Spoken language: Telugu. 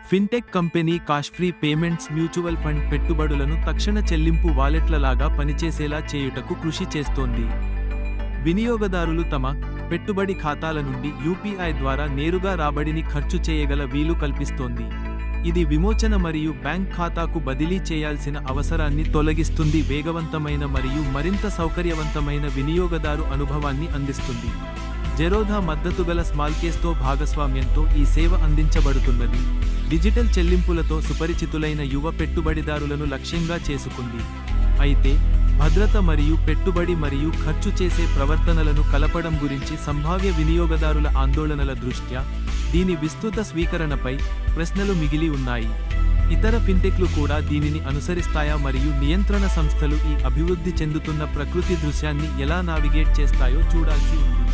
Fintech company Cashfree payments mutual fund పెట్టుబడులను తక్షణ చెల్లింపు వాలెట్లలాగా పనిచేసేలా చేయుటకు కృషి చేస్తోంది. వినియోగదారులు తమ పెట్టుబడి ఖాతాల నుండి యూపీఐ ద్వారా నేరుగా రాబడిని ఖర్చు చేయగల వీలు కల్పిస్తోంది. ఇది విమోచన మరియు బ్యాంక్ ఖాతాకు బదిలీ చేయాల్సిన అవసరాన్ని తొలగిస్తుంది, వేగవంతమైన మరియు మరింత సౌకర్యవంతమైన వినియోగదారు అనుభవాన్ని అందిస్తుంది. జెరోదా మద్దతుగల స్మాల్కేస్తో భాగస్వామ్యంతో ఈ సేవ అందించబడుతున్నది. డిజిటల్ చెల్లింపులతో సుపరిచితులైన యువ పెట్టుబడిదారులను లక్ష్యంగా చేసుకుంది. అయితే భద్రత మరియు పెట్టుబడి మరియు ఖర్చు చేసే ప్రవర్తనలను కలపడం గురించి సంభావ్య వినియోగదారుల ఆందోళనల దృష్ట్యా దీని విస్తృత స్వీకరణపై ప్రశ్నలు మిగిలి ఉన్నాయి. ఇతర ఫిన్టెక్లు కూడా దీనిని అనుసరిస్తాయా మరియు నియంత్రణ సంస్థలు ఈ అభివృద్ధి చెందుతున్న ప్రకృతి దృశ్యాన్ని ఎలా నావిగేట్ చేస్తాయో చూడాల్సి ఉంది.